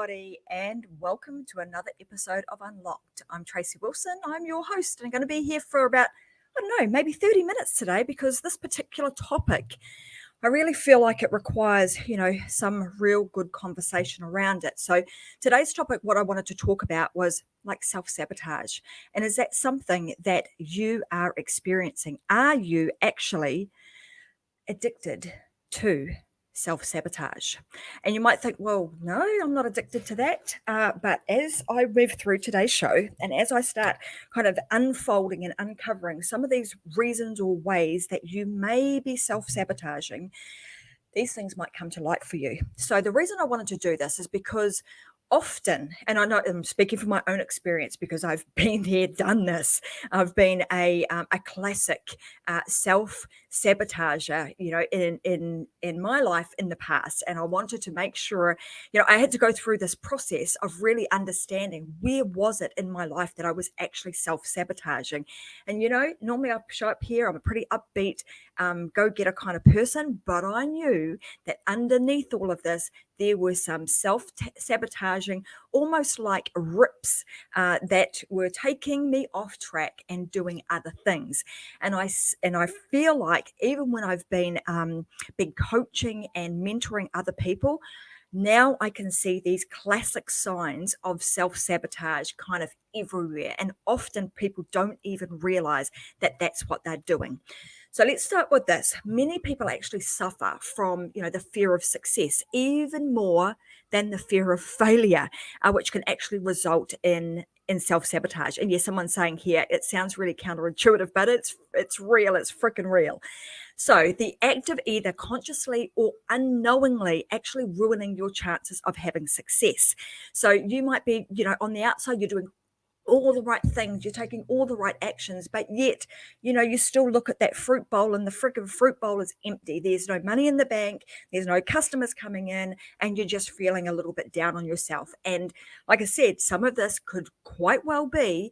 everybody, and welcome to another episode of Unlocked. I'm Tracy Wilson. I'm your host, and I'm going to be here for about, I don't know, maybe 30 minutes today because this particular topic, I really feel like it requires, some real good conversation around it. So today's topic, what I wanted to talk about was like self-sabotage. And is that something that you are experiencing? Are you actually addicted to self-sabotage? And you might think, well, no, I'm not addicted to that. But as I move through today's show and as I start kind of unfolding and uncovering some of these reasons or ways that you may be self-sabotaging, these things might come to light for you. So the reason I wanted to do this is because often, and I know I'm speaking from my own experience because I've been there, done this. I've been a classic self-sabotager, in my life in the past, and I wanted to make sure, I had to go through this process of really understanding where was it in my life that I was actually self-sabotaging. And normally I show up here, I'm a pretty upbeat, go-getter kind of person, but I knew that underneath all of this, there was some self-sabotaging, almost like rips that were taking me off track and doing other things. And I feel like even when I've been coaching and mentoring other people, now I can see these classic signs of self-sabotage kind of everywhere. And often people don't even realize that that's what they're doing. So let's start with this. Many people actually suffer from, the fear of success, even more than the fear of failure, which can actually result in self-sabotage. And yes, someone's saying here, it sounds really counterintuitive, but it's real. It's freaking real. So the act of either consciously or unknowingly actually ruining your chances of having success. So you might be, on the outside, you're doing all the right things, you're taking all the right actions, but yet, you still look at that fruit bowl and the freaking fruit bowl is empty. There's no money in the bank, there's no customers coming in, and you're just feeling a little bit down on yourself. And like I said, some of this could quite well be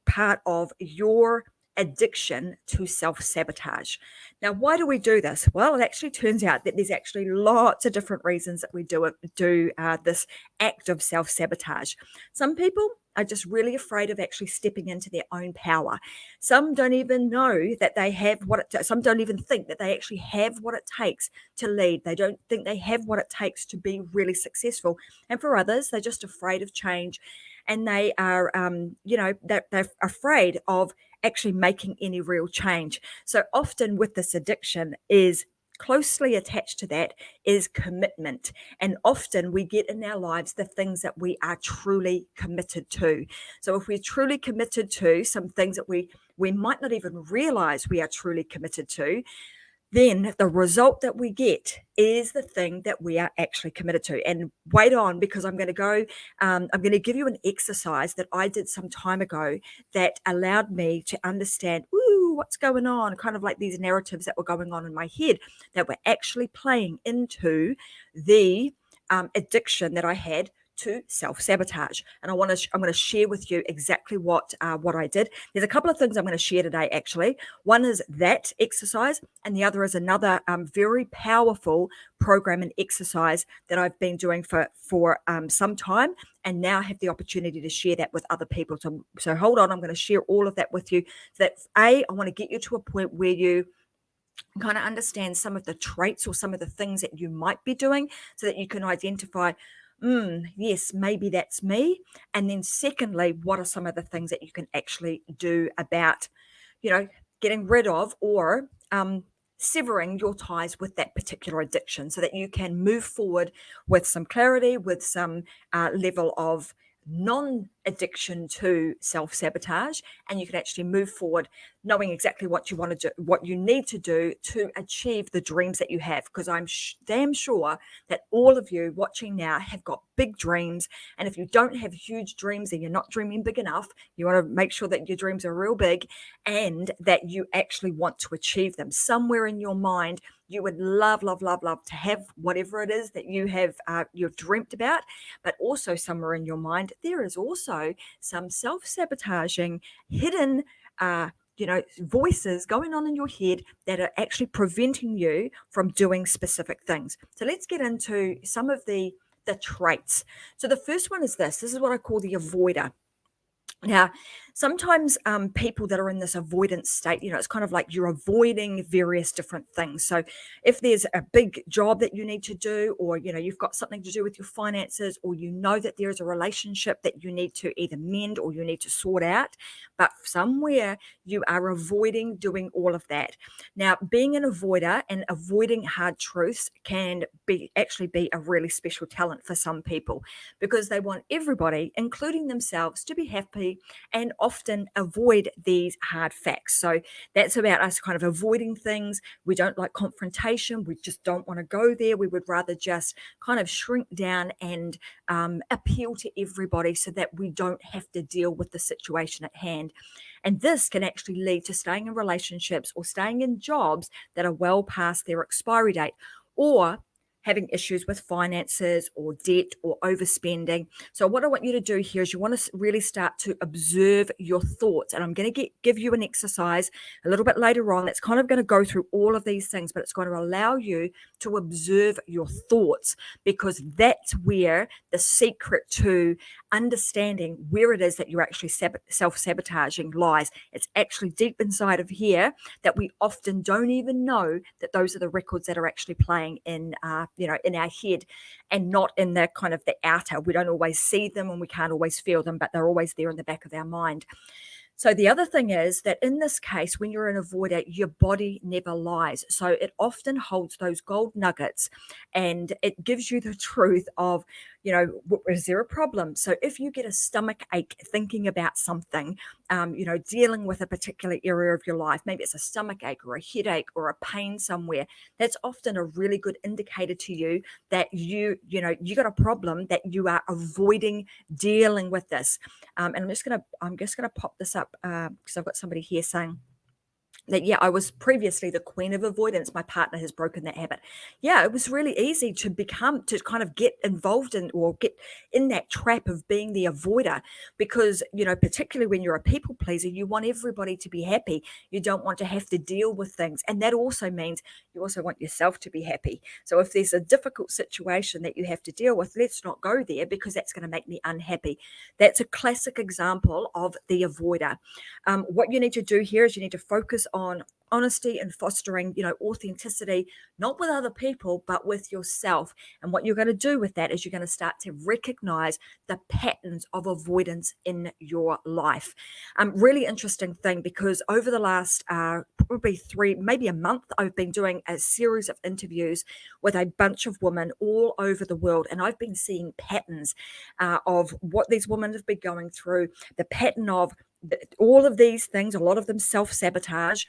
part of your addiction to self-sabotage. Now, why do we do this? Well, it actually turns out that there's actually lots of different reasons that we do this act of self-sabotage. Some people are just really afraid of actually stepping into their own power. Some don't even know that they have some don't even think that they actually have what it takes to lead. They don't think they have what it takes to be really successful. And for others, they're just afraid of change, and they are, they're afraid of actually making any real change. So often with this addiction is closely attached to that is commitment. And often we get in our lives the things that we are truly committed to. So if we're truly committed to some things that we might not even realize we are truly committed to, then the result that we get is the thing that we are actually committed to. And wait on, because I'm going to give you an exercise that I did some time ago that allowed me to understand, what's going on, kind of like these narratives that were going on in my head that were actually playing into the addiction that I had to self-sabotage. And I'm going to share with you exactly what I did. There's a couple of things I'm going to share today, actually. One is that exercise, and the other is another very powerful program and exercise that I've been doing for some time, and now have the opportunity to share that with other people. So hold on, I'm going to share all of that with you. So that I want to get you to a point where you kind of understand some of the traits or some of the things that you might be doing, so that you can identify, yes, maybe that's me. And then secondly, what are some of the things that you can actually do about, getting rid of or severing your ties with that particular addiction, so that you can move forward with some clarity, with some level of non-addiction to self-sabotage, and you can actually move forward knowing exactly what you want to do, what you need to do to achieve the dreams that you have. Because I'm damn sure that all of you watching now have got big dreams, and if you don't have huge dreams, then you're not dreaming big enough. You want to make sure that your dreams are real big and that you actually want to achieve them. Somewhere in your mind, you would love to have whatever it is that you have you've dreamt about, but also somewhere in your mind there is also some self-sabotaging hidden voices going on in your head that are actually preventing you from doing specific things. So let's get into some of the the traits. So the first one is this is what I call the avoider. Now, sometimes people that are in this avoidance state, it's kind of like you're avoiding various different things. So if there's a big job that you need to do, or, you've got something to do with your finances, or that there's a relationship that you need to either mend or you need to sort out, but somewhere you are avoiding doing all of that. Now, being an avoider and avoiding hard truths can actually be a really special talent for some people, because they want everybody, including themselves, to be happy and often avoid these hard facts. So that's about us kind of avoiding things. We don't like confrontation. We just don't want to go there. We would rather just kind of shrink down and appeal to everybody so that we don't have to deal with the situation at hand. And this can actually lead to staying in relationships or staying in jobs that are well past their expiry date, or having issues with finances or debt or overspending. So what I want you to do here is you want to really start to observe your thoughts. And I'm going to give you an exercise a little bit later on that's kind of going to go through all of these things, but it's going to allow you to observe your thoughts, because that's where the secret to understanding where it is that you're actually self-sabotaging lies. It's actually deep inside of here that we often don't even know that those are the records that are actually playing in in our head, and not in the kind of the outer. We don't always see them and we can't always feel them, but they're always there in the back of our mind. So the other thing is that in this case, when you're an avoider, your body never lies. So it often holds those gold nuggets, and it gives you the truth of, is there a problem? So if you get a stomach ache thinking about something, dealing with a particular area of your life, maybe it's a stomach ache or a headache or a pain somewhere, that's often a really good indicator to you that you got a problem, that you are avoiding dealing with this. And I'm just gonna pop this up because I've got somebody here saying that, yeah, I was previously the queen of avoidance. My partner has broken that habit. Yeah, it was really easy to kind of get involved in, or get in that trap of being the avoider, because, particularly when you're a people pleaser, you want everybody to be happy. You don't want to have to deal with things. And that also means you also want yourself to be happy. So if there's a difficult situation that you have to deal with, let's not go there, because that's going to make me unhappy. That's a classic example of the avoider. What you need to do here is you need to focus on honesty and fostering, authenticity, not with other people, but with yourself. And what you're going to do with that is you're going to start to recognize the patterns of avoidance in your life. Really interesting thing, because over the last probably maybe a month, I've been doing a series of interviews with a bunch of women all over the world. And I've been seeing patterns of what these women have been going through, the pattern of all of these things, a lot of them self-sabotage,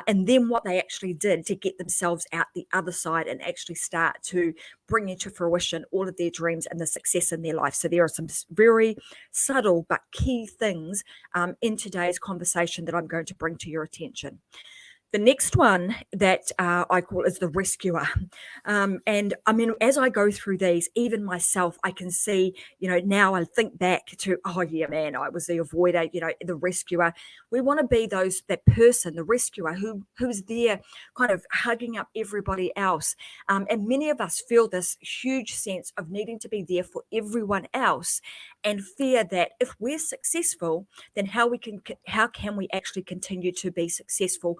and then what they actually did to get themselves out the other side and actually start to bring into fruition all of their dreams and the success in their life. So there are some very subtle but key things in today's conversation that I'm going to bring to your attention. The next one that I call is the rescuer. And I mean, as I go through these, even myself, I can see, now I think back to, oh yeah, man, I was the avoider, the rescuer. We want to be that person, the rescuer, who's there kind of hugging up everybody else. And many of us feel this huge sense of needing to be there for everyone else, and fear that if we're successful, then how can we actually continue to be successful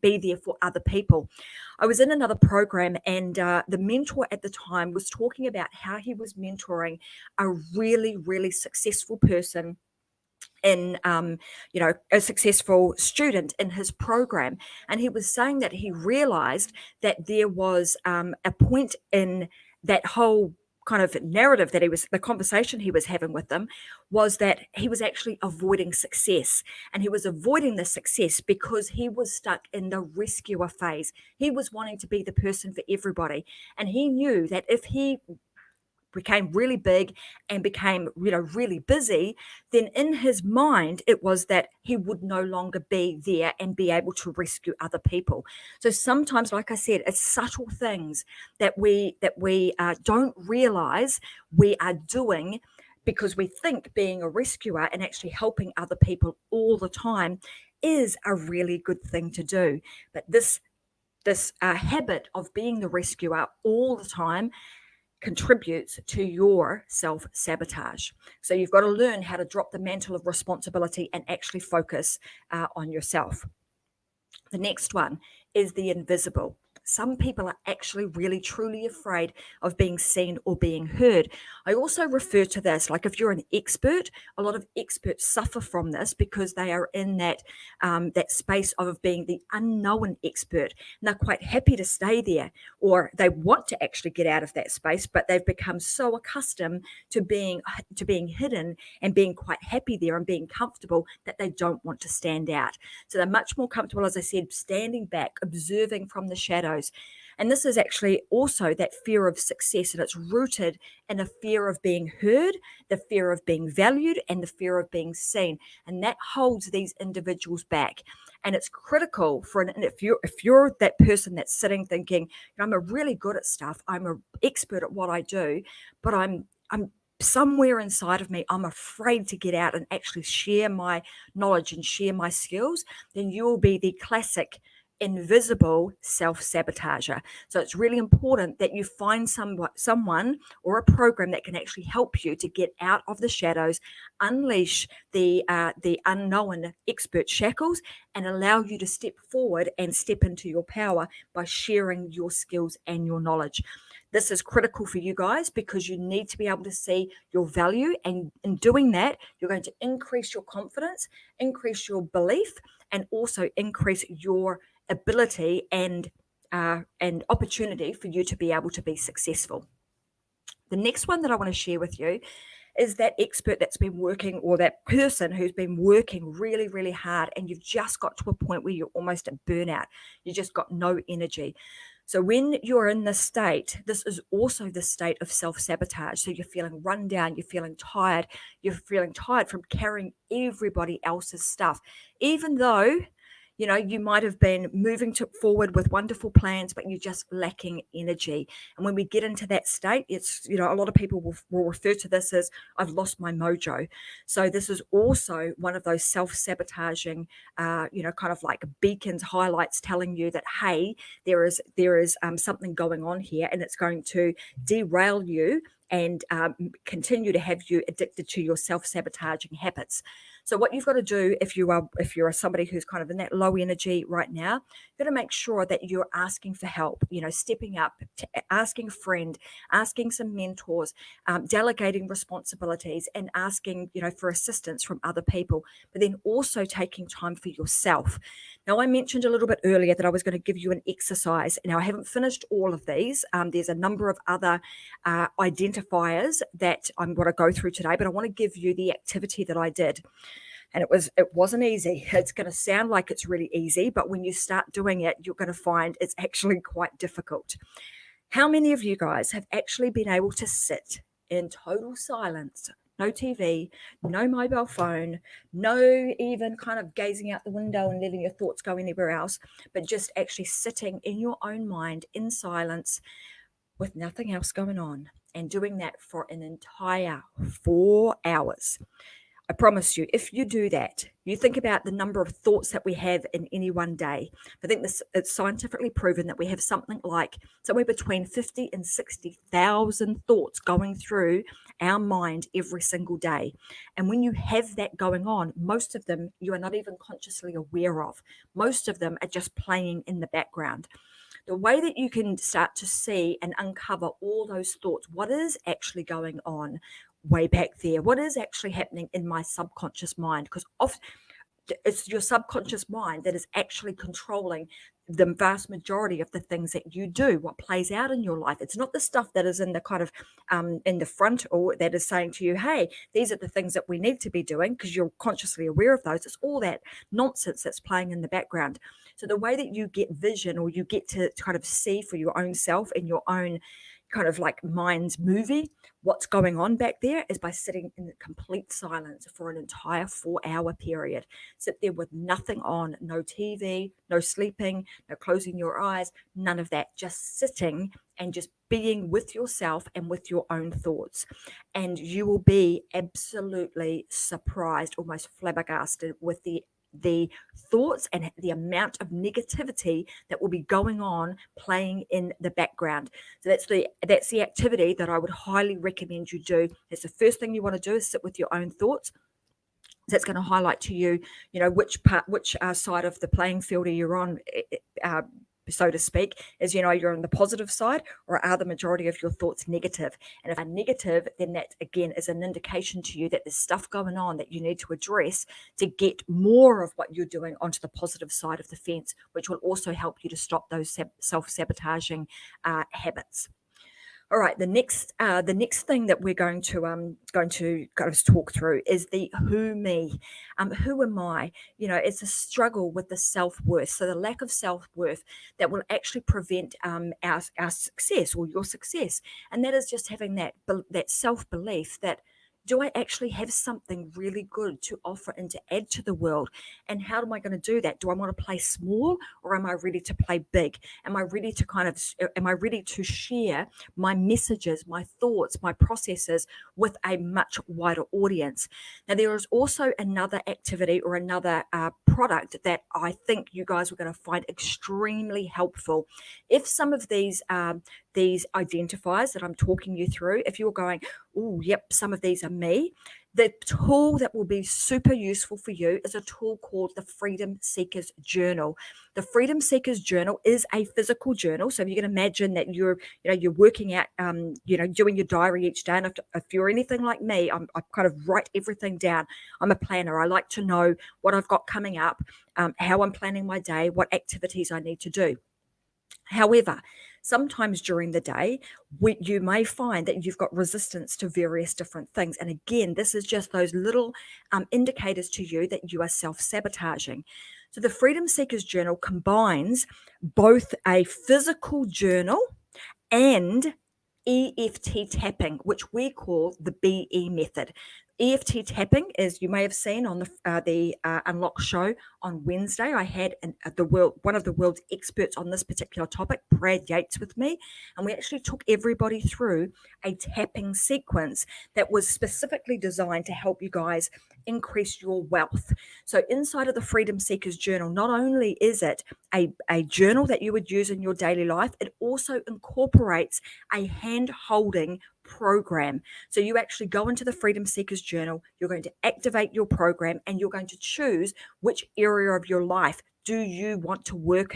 be there for other people. I was in another program, and the mentor at the time was talking about how he was mentoring a really, really successful person in a successful student in his program. And he was saying that he realized that there was a point in that whole kind of narrative, that the conversation he was having with them was that he was actually avoiding success. And he was avoiding the success because he was stuck in the rescuer phase. He was wanting to be the person for everybody. And he knew that if he became really big and became really busy, then in his mind it was that he would no longer be there and be able to rescue other people. So sometimes, like I said, it's subtle things that we don't realize we are doing, because we think being a rescuer and actually helping other people all the time is a really good thing to do. But this habit of being the rescuer all the time contributes to your self-sabotage. So you've got to learn how to drop the mantle of responsibility and actually focus on yourself. The next one is the invisible. Some people are actually really truly afraid of being seen or being heard. I also refer to this like if you're an expert, a lot of experts suffer from this because they are in that space of being the unknown expert, and they're quite happy to stay there, or they want to actually get out of that space, but they've become so accustomed to being hidden and being quite happy there and being comfortable that they don't want to stand out. So they're much more comfortable, as I said, standing back, observing from the shadows. And this is actually also that fear of success, and it's rooted in a fear of being heard, the fear of being valued, and the fear of being seen. And that holds these individuals back. And it's critical if you're that person that's sitting thinking, I'm a really good at stuff, I'm an expert at what I do, but I'm somewhere inside of me, I'm afraid to get out and actually share my knowledge and share my skills, then you will be the classic invisible self-sabotager. So it's really important that you find someone or a program that can actually help you to get out of the shadows, unleash the unknown expert shackles, and allow you to step forward and step into your power by sharing your skills and your knowledge. This is critical for you guys because you need to be able to see your value. And in doing that, you're going to increase your confidence, increase your belief, and also increase your ability and opportunity for you to be able to be successful. The next one that I want to share with you is that expert that's been working, or that person who's been working really, really hard, and you've just got to a point where you're almost at burnout. You just got no energy. So when you're in this state, this is also the state of self-sabotage. So you're feeling run down, you're feeling tired from carrying everybody else's stuff, even though you might have been moving forward with wonderful plans, but you're just lacking energy. And when we get into that state, it's, a lot of people will refer to this as, I've lost my mojo. So this is also one of those self-sabotaging, kind of like beacons, highlights telling you that, hey, there is something going on here, and it's going to derail you and continue to have you addicted to your self-sabotaging habits. So what you've got to do if you're somebody who's kind of in that low energy right now, you've got to make sure that you're asking for help, stepping up, asking a friend, asking some mentors, delegating responsibilities, and asking, for assistance from other people, but then also taking time for yourself. Now, I mentioned a little bit earlier that I was going to give you an exercise. Now, I haven't finished all of these. There's a number of other identifiers that I'm going to go through today, but I want to give you the activity that I did. And it wasn't easy. It's going to sound like it's really easy, but when you start doing it, you're going to find it's actually quite difficult. How many of you guys have actually been able to sit in total silence? No TV, no mobile phone, no even kind of gazing out the window and letting your thoughts go anywhere else, but just actually sitting in your own mind in silence with nothing else going on, and doing that for an entire 4 hours. I promise you, if you do that, you think about the number of thoughts that we have in any one day. I think it's scientifically proven that we have something like somewhere between 50 and 60,000 thoughts going through our mind every single day. And when you have that going on, most of them you are not even consciously aware of. Most of them are just playing in the background. The way that you can start to see and uncover all those thoughts, what is actually going on way back there, what is actually happening in my subconscious mind, because often it's your subconscious mind that is actually controlling the vast majority of the things that you do, what plays out in your life. It's not the stuff that is in the kind of in the front, or that is saying to you, hey, these are the things that we need to be doing, because you're consciously aware of those. It's all that nonsense that's playing in the background. So the way that you get vision, or you get to kind of see for your own self in your own kind of like mind's movie what's going on back there, is by sitting in complete silence for an entire 4-hour period. Sit there with nothing on, no TV, no sleeping, no closing your eyes, none of that, just sitting and just being with yourself and with your own thoughts. And you will be absolutely surprised, almost flabbergasted with the the thoughts and the amount of negativity that will be going on playing in the background. So that's the activity that I would highly recommend you do. It's the first thing you want to do is sit with your own thoughts. That's going to highlight to you, which side of the playing field are you on, so to speak, is, you're on the positive side, or are the majority of your thoughts negative? And if they're negative, then that again is an indication to you that there's stuff going on that you need to address to get more of what you're doing onto the positive side of the fence, which will also help you to stop those self-sabotaging habits. All right, the next thing that we're going to kind of talk through is the who me. Who am I? It's a struggle with the self-worth. So the lack of self-worth that will actually prevent our success, or your success, and that is just having that self-belief that, do I actually have something really good to offer and to add to the world? And how am I going to do that? Do I want to play small, or am I ready to play big? Am I ready to share my messages, my thoughts, my processes with a much wider audience? Now, there is also another activity or another product that I think you guys are going to find extremely helpful. If some of these identifiers that I'm talking you through, if you're going, oh, yep, some of these are me, the tool that will be super useful for you is a tool called the Freedom Seekers Journal. The Freedom Seekers Journal is a physical journal. So if you can imagine that you're working out, doing your diary each day. And if you're anything like me, I kind of write everything down. I'm a planner. I like to know what I've got coming up, how I'm planning my day, what activities I need to do. However, sometimes during the day, you may find that you've got resistance to various different things. And again, this is just those little indicators to you that you are self-sabotaging. So the Freedom Seekers Journal combines both a physical journal and EFT tapping, which we call the BE method. EFT tapping, as you may have seen on the Unlock show on Wednesday, I had one of the world's experts on this particular topic, Brad Yates, with me, and we actually took everybody through a tapping sequence that was specifically designed to help you guys increase your wealth. So inside of the Freedom Seekers Journal, not only is it a journal that you would use in your daily life, it also incorporates a hand-holding program. So you actually go into the Freedom Seekers Journal, you're going to activate your program, and you're going to choose which area of your life do you want to work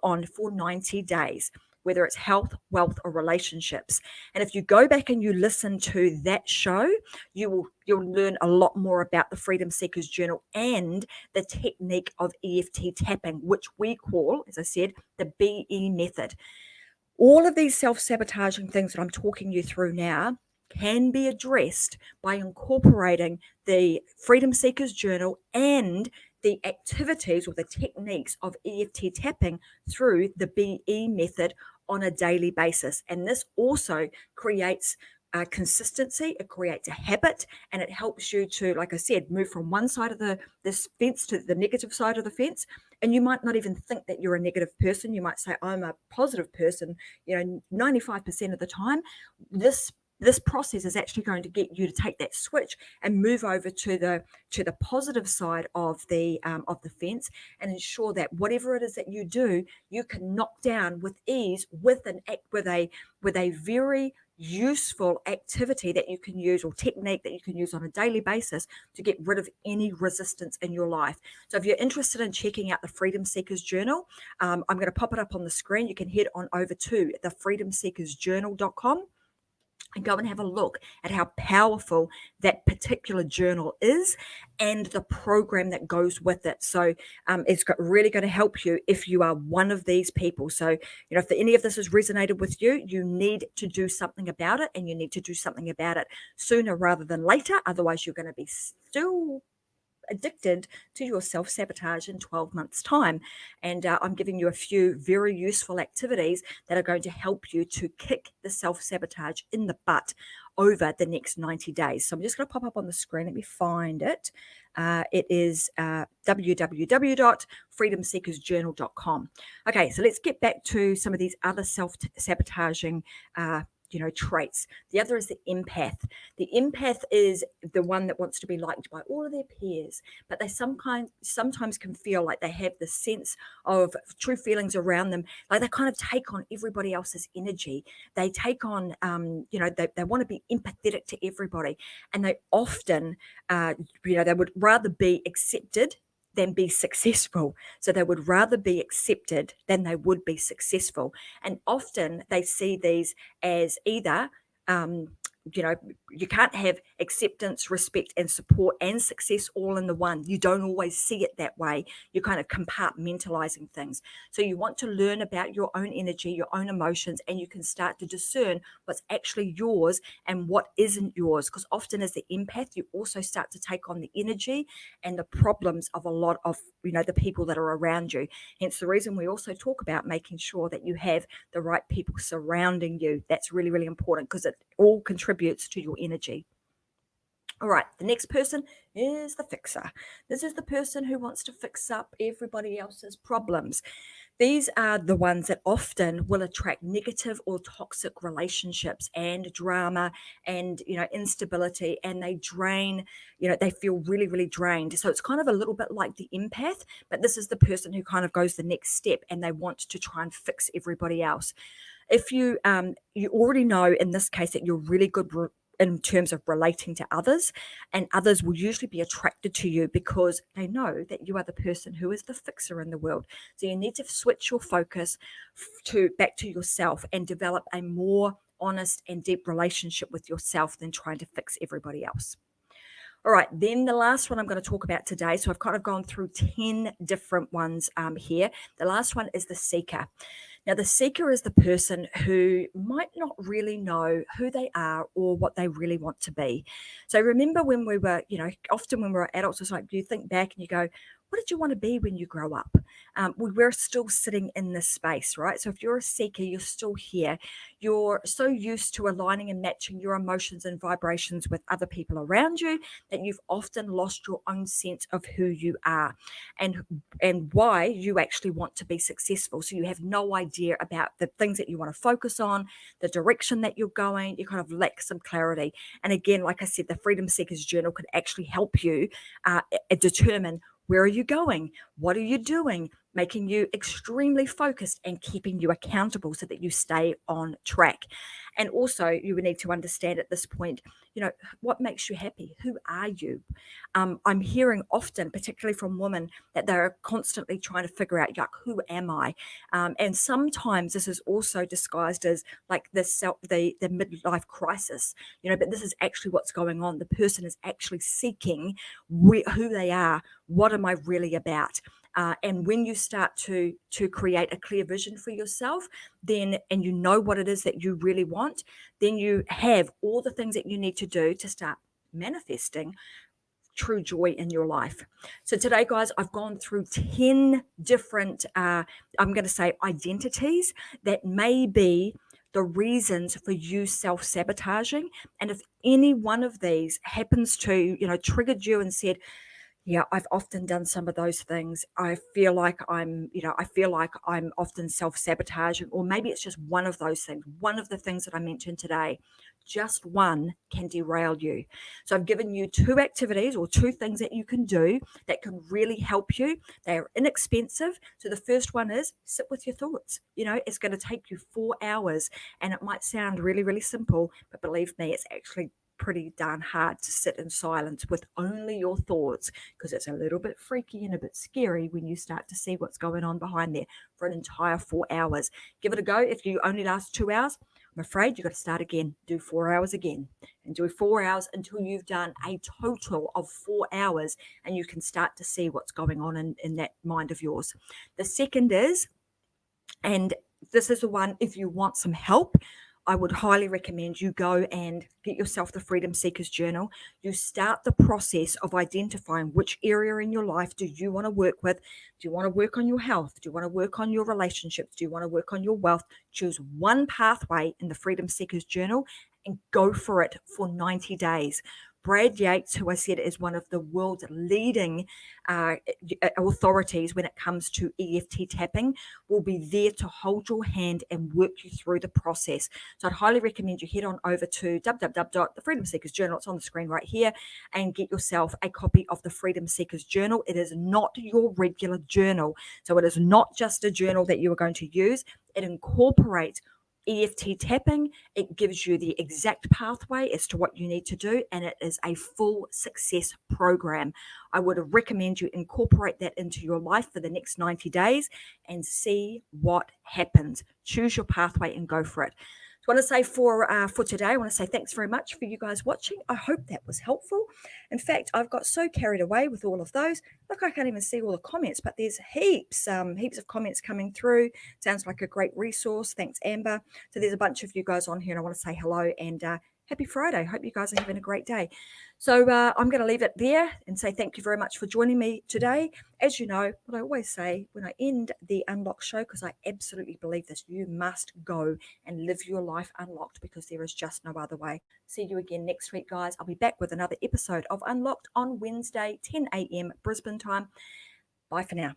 on for 90 days, whether it's health, wealth, or relationships. And if you go back and you listen to that show, you'll learn a lot more about the Freedom Seekers Journal and the technique of EFT tapping, which we call, as I said, the BE method. All of these self-sabotaging things that I'm talking you through now can be addressed by incorporating the Freedom Seekers Journal and the activities or the techniques of EFT tapping through the BE method on a daily basis. And this also creates consistency, it creates a habit, and it helps you to, like I said, move from one side of this fence to the negative side of the fence. And you might not even think that you're a negative person. You might say, I'm a positive person, 95% of the time. This process is actually going to get you to take that switch and move over to the positive side of the fence, and ensure that whatever it is that you do, you can knock down with ease with a very useful activity that you can use, or technique that you can use on a daily basis to get rid of any resistance in your life. So if you're interested in checking out the Freedom Seekers Journal, I'm going to pop it up on the screen. You can head on over to thefreedomseekersjournal.com and go and have a look at how powerful that particular journal is and the program that goes with it. So it's really going to help you if you are one of these people. So, if any of this has resonated with you, you need to do something about it, and you need to do something about it sooner rather than later. Otherwise, you're going to be still addicted to your self-sabotage in 12 months time. And I'm giving you a few very useful activities that are going to help you to kick the self-sabotage in the butt over the next 90 days. So I'm just going to pop up on the screen. Let me find it. It is www.freedomseekersjournal.com. Okay, so let's get back to some of these other self-sabotaging traits. The other is the empath. The empath is the one that wants to be liked by all of their peers, but they sometimes can feel like they have this sense of true feelings around them, like they kind of take on everybody else's energy. They take on, they want to be empathetic to everybody, and they often, they would rather be accepted than be successful. So they would rather be accepted than they would be successful. And often they see these as either, um, you can't have acceptance, respect, and support and success all in the one. You don't always see it that way. You're kind of compartmentalizing things. So you want to learn about your own energy, your own emotions, and you can start to discern what's actually yours and what isn't yours. Because often as the empath, you also start to take on the energy and the problems of a lot of, the people that are around you. Hence the reason we also talk about making sure that you have the right people surrounding you. That's really, really important because it all contributes to your energy. All right, the next person is the fixer. This is the person who wants to fix up everybody else's problems. These are the ones that often will attract negative or toxic relationships and drama and, instability, and they drain, they feel really, really drained. So it's kind of a little bit like the empath, but this is the person who kind of goes the next step and they want to try and fix everybody else. If you already know in this case that you're really good in terms of relating to others, and others will usually be attracted to you because they know that you are the person who is the fixer in the world. So you need to switch your focus back to yourself and develop a more honest and deep relationship with yourself than trying to fix everybody else. All right, then the last one I'm going to talk about today. So I've kind of gone through 10 different ones here. The last one is the seeker. Now, the seeker is the person who might not really know who they are or what they really want to be. So remember when we were, often when we're adults, it's like you think back and you go, what did you want to be when you grow up? We're still sitting in this space, right? So if you're a seeker, you're still here. You're so used to aligning and matching your emotions and vibrations with other people around you that you've often lost your own sense of who you are and why you actually want to be successful. So you have no idea about the things that you want to focus on, the direction that you're going. You kind of lack some clarity. And again, like I said, the Freedom Seekers Journal can actually help you determine where are you going? What are you doing? Making you extremely focused and keeping you accountable so that you stay on track. And also, you would need to understand at this point, what makes you happy? Who are you? I'm hearing often, particularly from women, that they're constantly trying to figure out, who am I? And sometimes this is also disguised as like the midlife crisis, but this is actually what's going on. The person is actually seeking who they are. What am I really about? And when you start to create a clear vision for yourself, then, and you know what it is that you really want, then you have all the things that you need to do to start manifesting true joy in your life. So today, guys, I've gone through 10 different, I'm going to say identities that may be the reasons for you self-sabotaging. And if any one of these happens to, triggered you and said, yeah, I've often done some of those things. I feel like I'm often self-sabotaging, or maybe it's just one of those things, one of the things that I mentioned today. Just one can derail you. So I've given you 2 activities or 2 things that you can do that can really help you. They are inexpensive. So the first one is sit with your thoughts. It's going to take you 4 hours, and it might sound really, really simple, but believe me, it's actually pretty darn hard to sit in silence with only your thoughts, because it's a little bit freaky and a bit scary when you start to see what's going on behind there for an entire 4 hours. Give it a go. If you only last 2 hours, I'm afraid you've got to start again. Do 4 hours again and do 4 hours until you've done a total of 4 hours, and you can start to see what's going on in that mind of yours. The second is, and this is the one, if you want some help, I would highly recommend you go and get yourself the Freedom Seekers Journal. You start the process of identifying which area in your life do you want to work with. Do you want to work on your health? Do you want to work on your relationships? Do you want to work on your wealth? Choose one pathway in the Freedom Seekers Journal and go for it for 90 days. Brad Yates, who I said is one of the world's leading authorities when it comes to EFT tapping, will be there to hold your hand and work you through the process. So I'd highly recommend you head on over to www.the Freedom Seekers Journal. It's on the screen right here, and get yourself a copy of the Freedom Seekers Journal. It is not your regular journal. So it is not just a journal that you are going to use. It incorporates EFT tapping. It gives you the exact pathway as to what you need to do, and it is a full success program. I would recommend you incorporate that into your life for the next 90 days and see what happens. Choose your pathway and go for it. So I want to say for today, I want to say thanks very much for you guys watching. I hope that was helpful. In fact, I've got so carried away with all of those. Look, I can't even see all the comments, but there's heaps of comments coming through. Sounds like a great resource. Thanks, Amber. So there's a bunch of you guys on here, and I want to say hello and happy Friday. Hope you guys are having a great day. So I'm going to leave it there and say thank you very much for joining me today. As you know, what I always say when I end the Unlocked show, because I absolutely believe this, you must go and live your life unlocked, because there is just no other way. See you again next week, guys. I'll be back with another episode of Unlocked on Wednesday, 10 a.m. Brisbane time. Bye for now.